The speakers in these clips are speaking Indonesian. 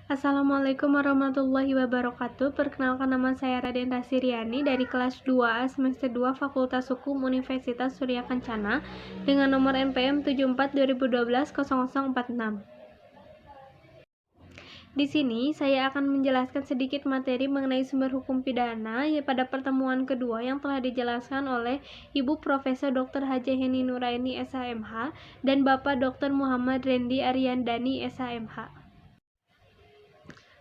Assalamualaikum warahmatullahi wabarakatuh. Perkenalkan, nama saya Raden Rasiriani dari kelas 2A semester 2 Fakultas Hukum Universitas Surya Kencana dengan nomor NPM 74 2012 0046. Di sini saya akan menjelaskan sedikit materi mengenai sumber hukum pidana pada pertemuan kedua yang telah dijelaskan oleh Ibu Profesor Dr. H.J. Heni Nuraini SHMH dan Bapak Dr. Muhammad Rendi Aryandani SHMH.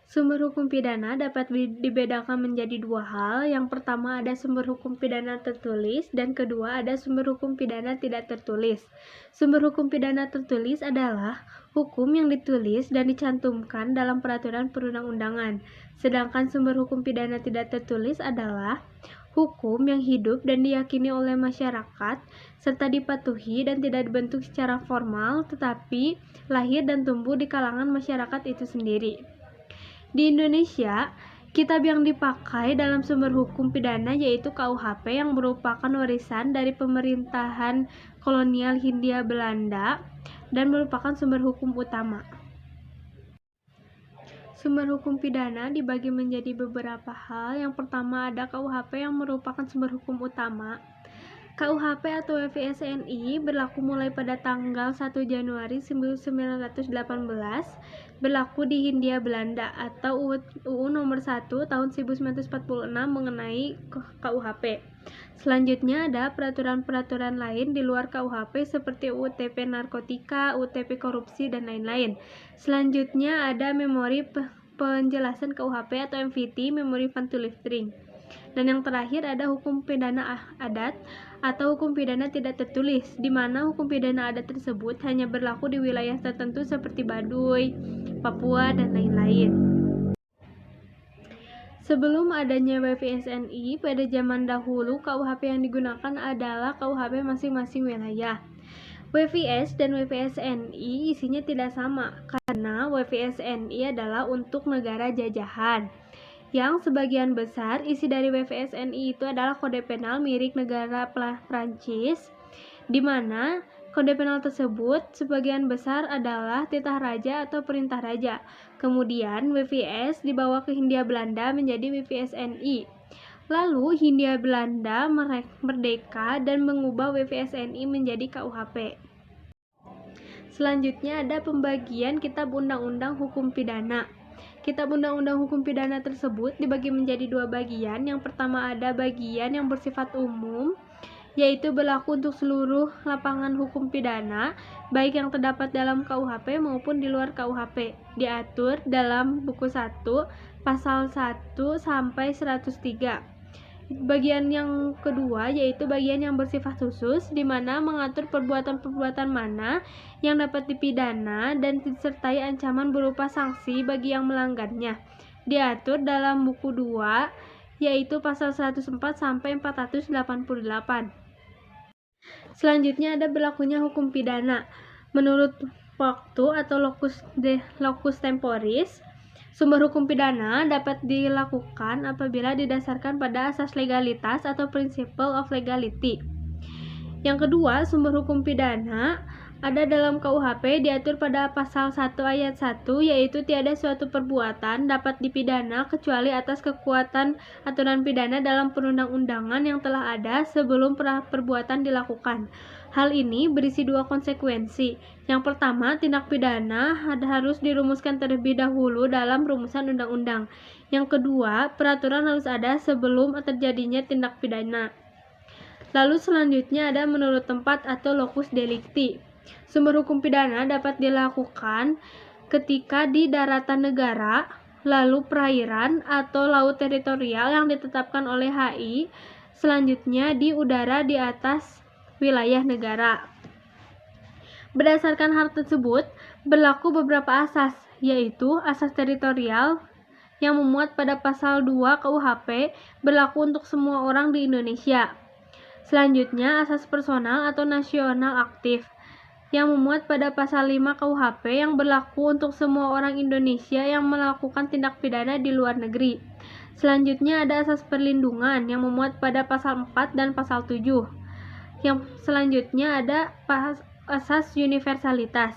Sumber hukum pidana dapat dibedakan menjadi dua hal. Yang pertama ada sumber hukum pidana tertulis dan kedua ada sumber hukum pidana tidak tertulis. Sumber hukum pidana tertulis adalah hukum yang ditulis dan dicantumkan dalam peraturan perundang-undangan. Sedangkan sumber hukum pidana tidak tertulis adalah hukum yang hidup dan diyakini oleh masyarakat serta dipatuhi dan tidak dibentuk secara formal tetapi lahir dan tumbuh di kalangan masyarakat itu sendiri. Di Indonesia, kitab yang dipakai dalam sumber hukum pidana yaitu KUHP yang merupakan warisan dari pemerintahan kolonial Hindia Belanda dan merupakan sumber hukum utama. Sumber hukum pidana dibagi menjadi beberapa hal. Yang pertama ada KUHP yang merupakan sumber hukum utama. KUHP atau WVSNI berlaku mulai pada tanggal 1 Januari 1918, berlaku di Hindia Belanda, atau UU nomor 1 tahun 1946 mengenai KUHP. Selanjutnya ada peraturan-peraturan lain di luar KUHP seperti UU TP narkotika, UU TP korupsi, dan lain-lain. Selanjutnya ada memori penjelasan KUHP atau MVT, Memory Fund to Lifting. Dan yang terakhir ada hukum pidana adat atau hukum pidana tidak tertulis, di mana hukum pidana adat tersebut hanya berlaku di wilayah tertentu seperti Baduy, Papua, dan lain-lain. Sebelum adanya WVSNI, pada zaman dahulu KUHP yang digunakan adalah KUHP masing-masing wilayah. WVS dan WVSNI isinya tidak sama, karena WVSNI adalah untuk negara jajahan. Yang sebagian besar isi dari WVSNI itu adalah kode penal milik negara Prancis, di mana kode penal tersebut sebagian besar adalah titah raja atau perintah raja. Kemudian WVS dibawa ke Hindia Belanda menjadi WVSNI. Lalu Hindia Belanda merdeka dan mengubah WVSNI menjadi KUHP. Selanjutnya ada pembagian kitab undang-undang hukum pidana. Kitab Undang-Undang Hukum Pidana tersebut dibagi menjadi dua bagian. Yang pertama ada bagian yang bersifat umum, yaitu berlaku untuk seluruh lapangan hukum pidana, baik yang terdapat dalam KUHP maupun di luar KUHP. Diatur dalam buku 1, pasal 1 sampai 103. Bagian yang kedua yaitu bagian yang bersifat khusus, di mana mengatur perbuatan-perbuatan mana yang dapat dipidana dan disertai ancaman berupa sanksi bagi yang melanggarnya. Diatur dalam buku 2 yaitu pasal 104 sampai 488. Selanjutnya ada berlakunya hukum pidana. Menurut waktu atau locus temporis, sumber hukum pidana dapat dilakukan apabila didasarkan pada asas legalitas atau principle of legality. Yang kedua, sumber hukum pidana ada dalam KUHP diatur pada pasal 1 ayat 1, yaitu tiada suatu perbuatan dapat dipidana kecuali atas kekuatan aturan pidana dalam perundang-undangan yang telah ada sebelum perbuatan dilakukan. Hal ini berisi dua konsekuensi. Yang pertama, tindak pidana harus dirumuskan terlebih dahulu dalam rumusan undang-undang. Yang kedua, peraturan harus ada sebelum terjadinya tindak pidana. Lalu selanjutnya ada menurut tempat atau locus delicti. Sumber hukum pidana dapat dilakukan ketika di daratan negara, lalu perairan atau laut teritorial yang ditetapkan oleh HI, selanjutnya di udara di atas wilayah negara. Berdasarkan hal tersebut, berlaku beberapa asas, yaitu asas teritorial yang memuat pada pasal 2 KUHP berlaku untuk semua orang di Indonesia. Selanjutnya, asas personal atau nasional aktif yang memuat pada pasal 5 KUHP yang berlaku untuk semua orang Indonesia yang melakukan tindak pidana di luar negeri. Selanjutnya ada asas perlindungan yang memuat pada pasal 4 dan pasal 7. Yang selanjutnya ada asas universalitas.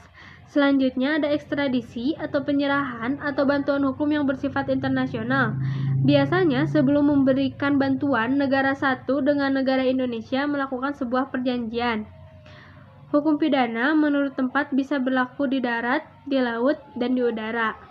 Selanjutnya ada ekstradisi atau penyerahan atau bantuan hukum yang bersifat internasional. Biasanya sebelum memberikan bantuan, negara satu dengan negara Indonesia melakukan sebuah perjanjian. Hukum pidana menurut tempat bisa berlaku di darat, di laut, dan di udara.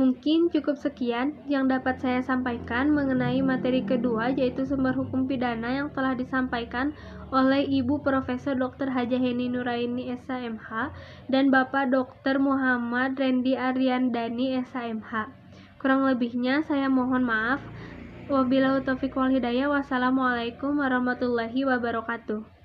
Mungkin cukup sekian yang dapat saya sampaikan mengenai materi kedua, yaitu sumber hukum pidana yang telah disampaikan oleh Ibu Profesor Dr. Hajah Heni Nuraini SHMH dan Bapak Dr. Muhammad Rendi Aryandani SHMH. Kurang lebihnya saya mohon maaf. Wabillahi taufiq wal hidayah. Wassalamualaikum warahmatullahi wabarakatuh.